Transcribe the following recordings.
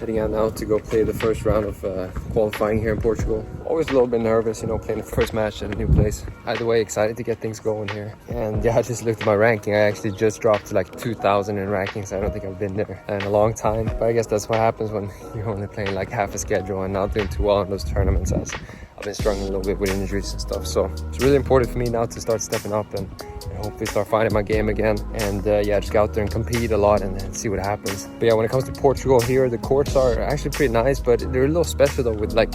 heading out now to go play the first round of qualifying here in Portugal. Always a little bit nervous, you know, playing the first match at a new place. Either way, excited to get things going here. And yeah, I just looked at my ranking. I actually just dropped to like 2,000 in rankings. I don't think I've been there in a long time. But I guess that's what happens when you're only playing like half a schedule and not doing too well in those tournaments, as I've been struggling a little bit with injuries and stuff. So it's really important for me now to start stepping up and hopefully start finding my game again. And yeah, just go out there and compete a lot and then see what happens. But yeah, when it comes to Portugal here, the courts are actually pretty nice, but they're a little special though, with like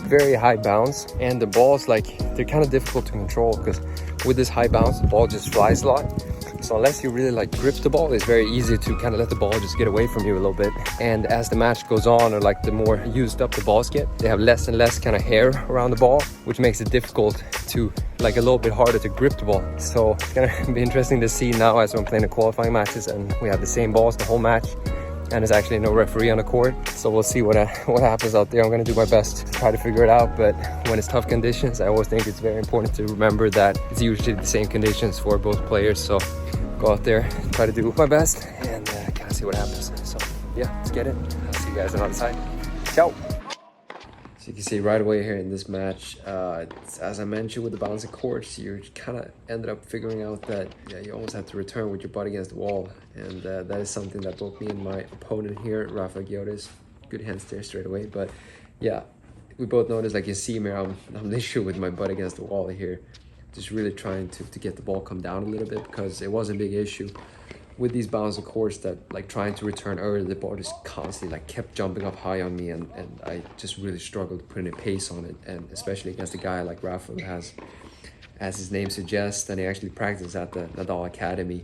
very high bounce, and the balls, like, they're kind of difficult to control because with this high bounce the ball just flies a lot. So unless you really like grip the ball, it's very easy to kind of let the ball just get away from you a little bit. And as the match goes on, or like the more used up the balls get, they have less and less kind of hair around the ball, which makes it difficult to, like, a little bit harder to grip the ball. So it's gonna be interesting to see now as I'm playing the qualifying matches and we have the same balls the whole match. And there's actually no referee on the court, so we'll see what happens out there. I'm going to do my best to try to figure it out, but when it's tough conditions, I always think it's very important to remember that it's usually the same conditions for both players. So go out there, try to do my best, and kind of see what happens. So yeah, let's get it. I'll see you guys on the other side. Ciao. So you can see right away here in this match, as I mentioned with the balancing courts, you kind of ended up figuring out that you almost have to return with your butt against the wall. And that is something that both me and my opponent here, Rafael Giotis, good hands there straight away. But yeah, we both noticed, like you see me, I'm the issue with my butt against the wall here. Just really trying to get the ball come down a little bit, because it was a big issue with these balancing courts that, like, trying to return early, the ball just constantly like kept jumping up high on me, and I just really struggled putting a pace on it. And especially against a guy like Rafael, who has, as his name suggests, and he actually practices at the Nadal Academy,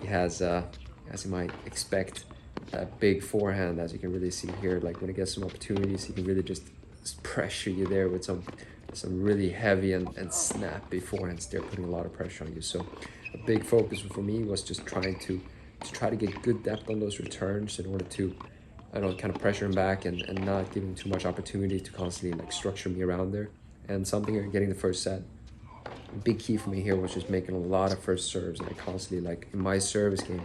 he has as you might expect, a big forehand, as you can really see here. Like, when he gets some opportunities, he can really just pressure you there with some really heavy and snappy forehands. They're putting a lot of pressure on you. So a big focus for me was just trying to get good depth on those returns in order to, I don't know, kind of pressure him back and not give him too much opportunity to constantly like structure me around there. And something here, getting the first set, big key for me here was just making a lot of first serves. And I constantly, like, in my service game,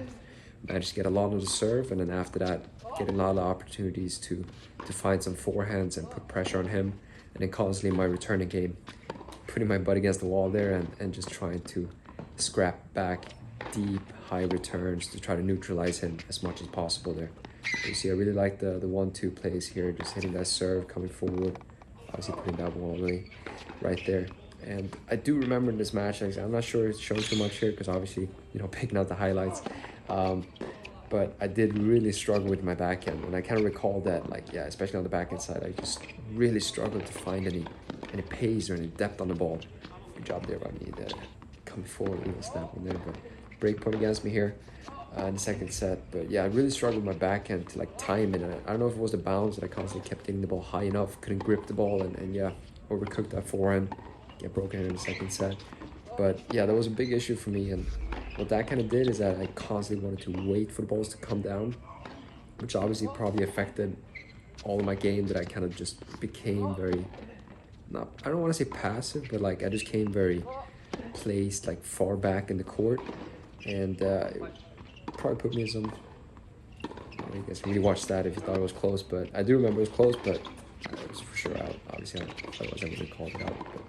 managed to get a lot of the serve, and then after that getting a lot of opportunities to find some forehands and put pressure on him. And then constantly in my returning game, putting my butt against the wall there and just trying to scrap back deep high returns to try to neutralize him as much as possible there. You see, I really like the 1-2 plays here, just hitting that serve, coming forward, obviously putting that wall away right there. And I do remember in this match, I'm not sure it's shown too much here because obviously, you know, picking out the highlights, but I did really struggle with my backhand. And I kind of recall that, like, yeah, especially on the backhand side, I just really struggled to find any pace or any depth on the ball. Good job there by me there, coming forward, even snapping there. But break point against me here in the second set. But yeah, I really struggled with my backhand to like time it. I don't know if it was the bounce that I constantly kept getting the ball high enough, couldn't grip the ball, and yeah, overcooked that forehand, get broken in the second set. But yeah, that was a big issue for me. And what that kind of did is that I constantly wanted to wait for the balls to come down, which obviously probably affected all of my game, that I kind of just became very, I don't want to say passive, but like I just came very placed like far back in the court. And it probably put me in some, you guys really watch that if you thought it was close, but I do remember it was close, but it was for sure out. Obviously, I wasn't really called it out. But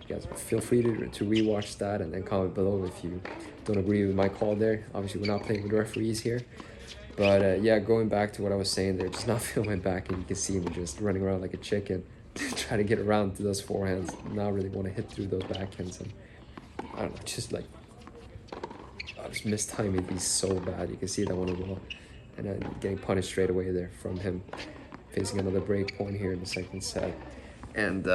you guys feel free to rewatch that and then comment below if you don't agree with my call there. Obviously, we're not playing with referees here. But yeah, going back to what I was saying there, just not feeling my back, and you can see me just running around like a chicken to try to get around to those forehands. Not really want to hit through those backhands, and I don't know, just like I was mistiming these so bad. You can see that one as well, and then getting punished straight away there from him, facing another break point here in the second set. And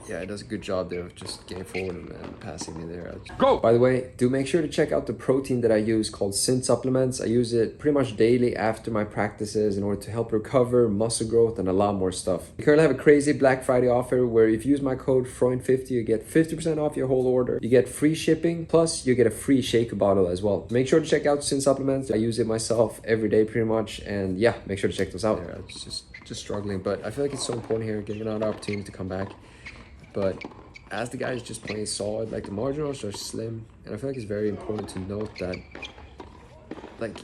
yeah, it does a good job there of just getting forward and passing me there. Go! By the way, do make sure to check out the protein that I use called SYNT supplements. I use it pretty much daily after my practices in order to help recover, muscle growth, and a lot more stuff. We currently have a crazy Black Friday offer where if you use my code Freund50, you get 50% off your whole order. You get free shipping, plus you get a free shaker bottle as well. Make sure to check out SYNT supplements. I use it myself every day pretty much, and yeah, make sure to check those out. Yeah, it's just struggling, but I feel like it's so important here, getting another opportunity to come back. But as the guys just playing solid, like the marginals are slim, and I feel like it's very important to note that, like,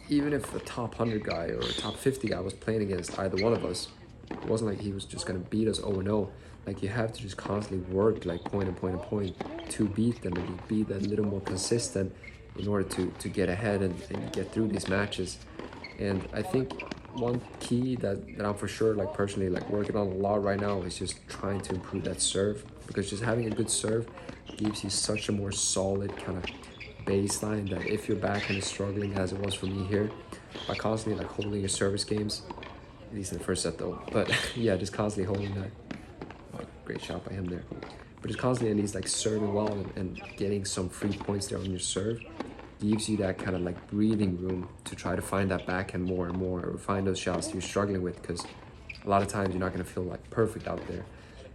even if a top 100 guy or a top 50 guy was playing against either one of us, it wasn't like he was just going to beat us 0-0. Like, you have to just constantly work like point and point and point to beat them, and be that little more consistent in order to get ahead and get through these matches. And I think one key that I'm for sure, like personally, like working on a lot right now is just trying to improve that serve, because just having a good serve gives you such a more solid kind of baseline that if your backhand is struggling, as it was for me here, by constantly like holding your service games, at least in the first set though, but yeah, just constantly holding that. Oh, great shot by him there. But just constantly at least like serving well and getting some free points there on your serve gives you that kind of like breathing room to try to find that backhand more and more, or find those shots you're struggling with, because a lot of times you're not going to feel like perfect out there.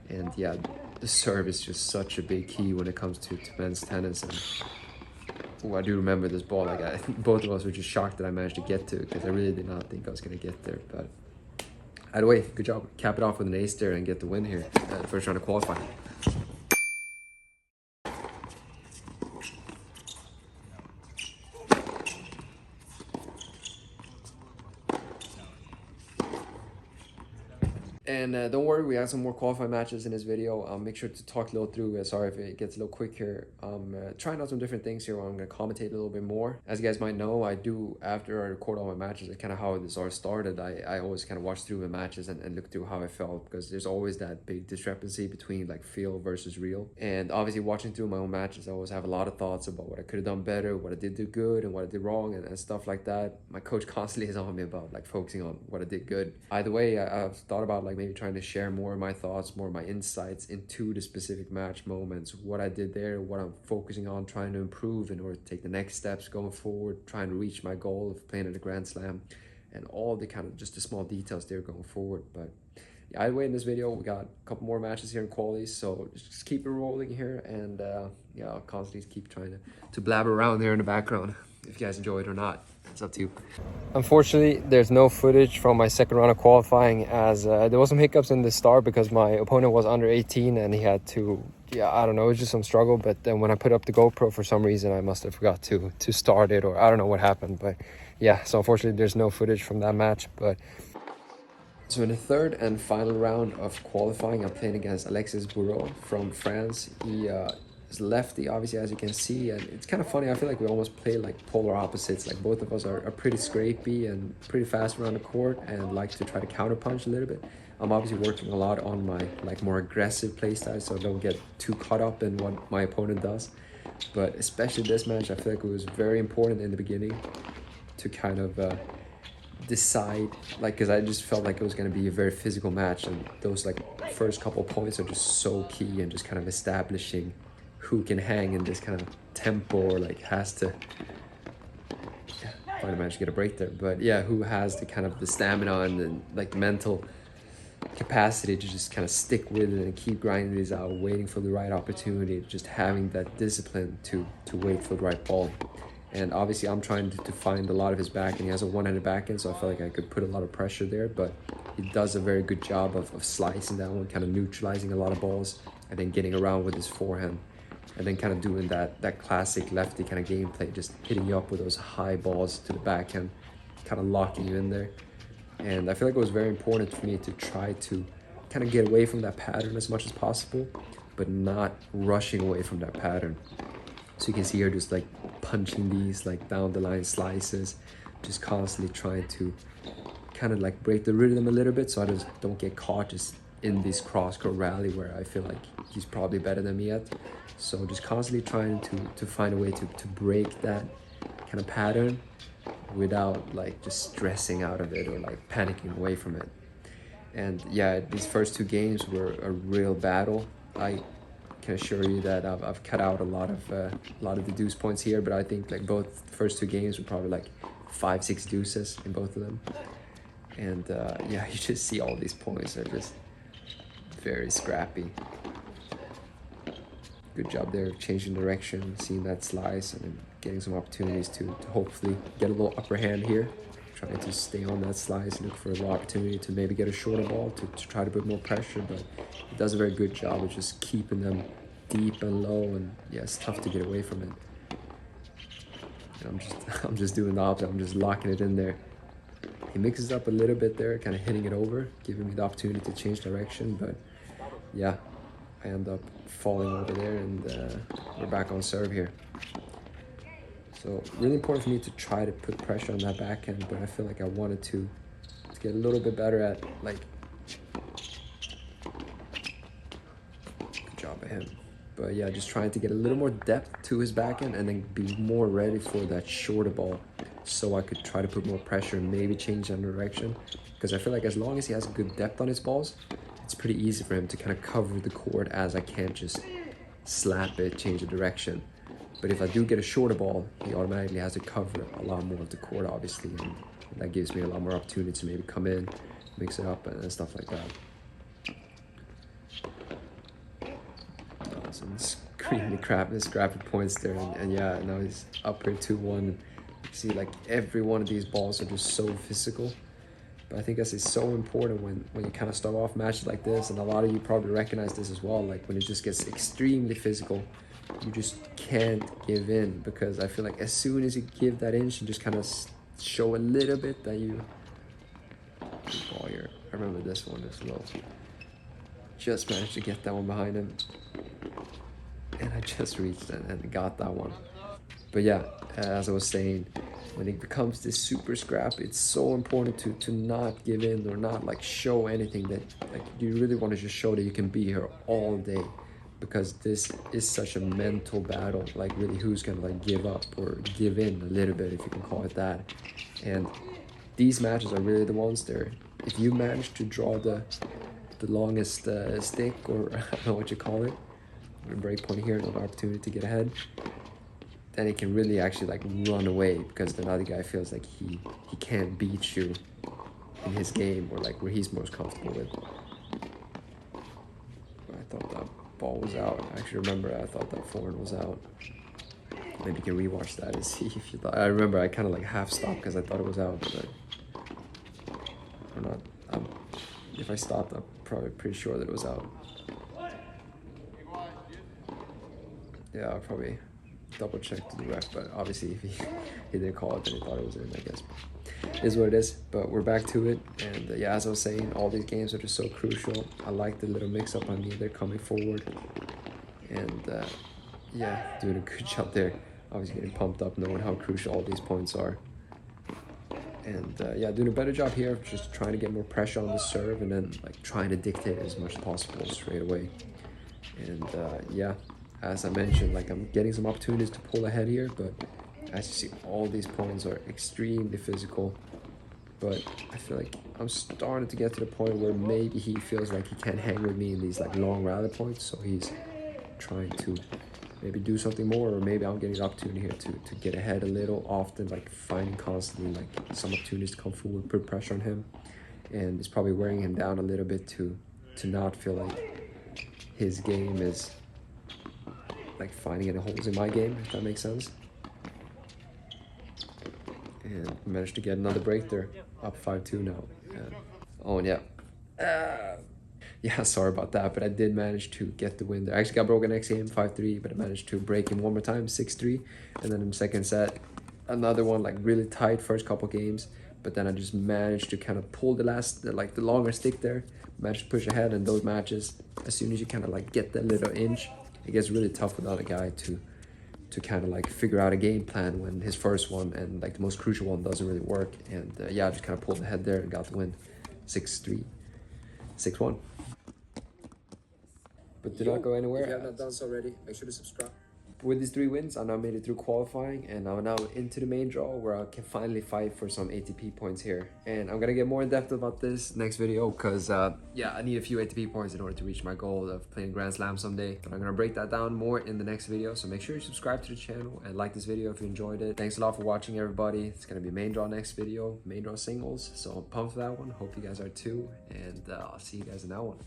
And yeah, the serve is just such a big key when it comes to men's tennis. And I do remember this ball, like both of us were just shocked that I managed to get to it, because I really did not think I was going to get there. But either way, good job. Cap it off with an ace there and get the win here, first round of qualifying. And don't worry, we have some more qualifying matches in this video. Make sure to talk a little through. Sorry if it gets a little quick here. Trying out some different things here where I'm going to commentate a little bit more. As you guys might know, I do, after I record all my matches, and kind of how this all started, I always kind of watch through the matches and look through how I felt, because there's always that big discrepancy between like feel versus real. And obviously watching through my own matches, I always have a lot of thoughts about what I could have done better, what I did do good, and what I did wrong, and stuff like that. My coach constantly is on me about like focusing on what I did good. Either way, I've thought about like maybe trying to share more of my thoughts, more of my insights into the specific match moments, what I did there, what I'm focusing on trying to improve in order to take the next steps going forward, trying to reach my goal of playing at a Grand Slam, and all the kind of just the small details there going forward. But yeah, either way, in this video we got a couple more matches here in qualies, so just keep it rolling here. And yeah, I'll constantly keep trying to blabber around there in the background. If you guys enjoy it or not, it's up to you. Unfortunately, there's no footage from my second round of qualifying, as there was some hiccups in the start because my opponent was under 18 and he had to, yeah, I don't know, it was just some struggle. But then when I put up the GoPro, for some reason I must have forgot to start it, or I don't know what happened. But yeah, so unfortunately there's no footage from that match. But so in the third and final round of qualifying, I'm playing against AlexisBoureau from France. He is lefty, obviously, as you can see, and it's kind of funny. I feel like we almost play like polar opposites. Like both of us are pretty scrapey and pretty fast around the court and like to try to counterpunch a little bit. I'm obviously working a lot on my like more aggressive play style, so I don't get too caught up in what my opponent does. But especially this match, I feel like it was very important in the beginning to kind of decide, like, because I just felt like it was going to be a very physical match, and those like first couple points are just so key, and just kind of establishing who can hang in this kind of tempo, or like has to finally managed to get a break there, but yeah, who has the kind of the stamina and the like mental capacity to just kind of stick with it and keep grinding these out, waiting for the right opportunity, just having that discipline to wait for the right ball. And obviously I'm trying to find a lot of his backhand. He has a one-handed backhand, so I feel like I could put a lot of pressure there, but he does a very good job of slicing that one, kind of neutralizing a lot of balls, and then getting around with his forehand, and then kind of doing that classic lefty kind of gameplay, just hitting you up with those high balls to the backhand, kind of locking you in there. And I feel like it was very important for me to try to kind of get away from that pattern as much as possible, but not rushing away from that pattern. So you can see here just like punching these like down the line slices, just constantly trying to kind of like break the rhythm a little bit, so I just don't get caught just in this cross-court rally where I feel like he's probably better than me at. So just constantly trying to find a way to break that kind of pattern without like just stressing out of it or like panicking away from it. And yeah, these first two games were a real battle. I can assure you that I've cut out a lot of the deuce points here, but I think like both the first two games were probably like 5-6 deuces in both of them. And yeah, you just see all these points are just very scrappy. Good job there, changing direction, seeing that slice, and then getting some opportunities to hopefully get a little upper hand here. Trying to stay on that slice, look for a little opportunity to maybe get a shorter ball to try to put more pressure, but it does a very good job of just keeping them deep and low, and yeah, it's tough to get away from it. And I'm just doing the opposite. I'm just locking it in there. He mixes up a little bit there, kind of hitting it over, giving me the opportunity to change direction. But yeah, I end up falling over there, and we're back on serve here. So really important for me to try to put pressure on that backhand, but I feel like I wanted to get a little bit better at, like, good job of him. But yeah, just trying to get a little more depth to his backhand and then be more ready for that shorter ball, so I could try to put more pressure and maybe change that direction. Because I feel like as long as he has good depth on his balls, it's pretty easy for him to kind of cover the court, as I can't just slap it, change the direction. But if I do get a shorter ball, he automatically has to cover a lot more of the court, obviously, and that gives me a lot more opportunity to maybe come in, mix it up, and stuff like that. Some scrappy points there, and yeah, now he's up here 2-1. You see, like, every one of these balls are just so physical. But I think this is so important when you kind of start off matches like this, and a lot of you probably recognize this as well, like when it just gets extremely physical, you just can't give in, because I feel like as soon as you give that inch and just kind of show a little bit that you... Ball here. I remember this one as well. Just managed to get that one behind him. And I just reached and got that one. But yeah, as I was saying, when it becomes this super scrap, it's so important to not give in or not like show anything. That like you really want to just show that you can be here all day, because this is such a mental battle. Like really, who's gonna like give up or give in a little bit, if you can call it that. And these matches are really the ones there. If you manage to draw the longest stick, or I don't know what you call it, a break point here, another opportunity to get ahead, then he can really actually like run away, because the other guy feels like he can't beat you in his game, or like where he's most comfortable with. I thought that ball was out. I actually remember I thought that forehand was out. Maybe you can rewatch that and see if you thought. I remember I kind of like half stopped because I thought it was out, but I'm not. If I stopped, I'm probably pretty sure that it was out. Yeah, I'll probably double check to the ref, but obviously if he didn't call it, then he thought it was in, I guess. It is what it is, but we're back to it. And yeah, as I was saying, all these games are just so crucial. I like the little mix up on me. They're coming forward, and yeah, doing a good job there. Obviously getting pumped up, knowing how crucial all these points are. And yeah, doing a better job here of just trying to get more pressure on the serve, and then like trying to dictate as much as possible straight away. And yeah, as I mentioned, like I'm getting some opportunities to pull ahead here, but as you see, all these points are extremely physical. But I feel like I'm starting to get to the point where maybe he feels like he can't hang with me in these like long rally points, so he's trying to maybe do something more, or maybe I'm getting the opportunity here to get ahead a little often, like finding constantly like some opportunities to come forward, put pressure on him, and it's probably wearing him down a little bit to not feel like his game is like finding any holes in my game, if that makes sense. And managed to get another break there, up 5-2 now. Oh, and yeah. Yeah, sorry about that, but I did manage to get the win there. I actually got broken next game, 5-3, but I managed to break him one more time, 6-3. And then in the second set, another one, like really tight first couple games, but then I just managed to kind of pull the longer stick there, managed to push ahead. And those matches, as soon as you kind of like get that little inch, it gets really tough without a guy to kind of like figure out a game plan when his first one and like the most crucial one doesn't really work. And yeah, I just kind of pulled ahead there and got the win, 6-3, 6-1. But did not go anywhere. If you have not done so already, make sure to subscribe. With these 3 wins, I now made it through qualifying, and I'm now into the main draw where I can finally fight for some ATP points here. And I'm gonna get more in depth about this next video, because yeah, I need a few ATP points in order to reach my goal of playing Grand Slam someday. But I'm gonna break that down more in the next video, so make sure you subscribe to the channel and like this video if you enjoyed it. Thanks a lot for watching, everybody. It's gonna be main draw next video, main draw singles, so I'm pumped for that one. Hope you guys are too, and I'll see you guys in that one.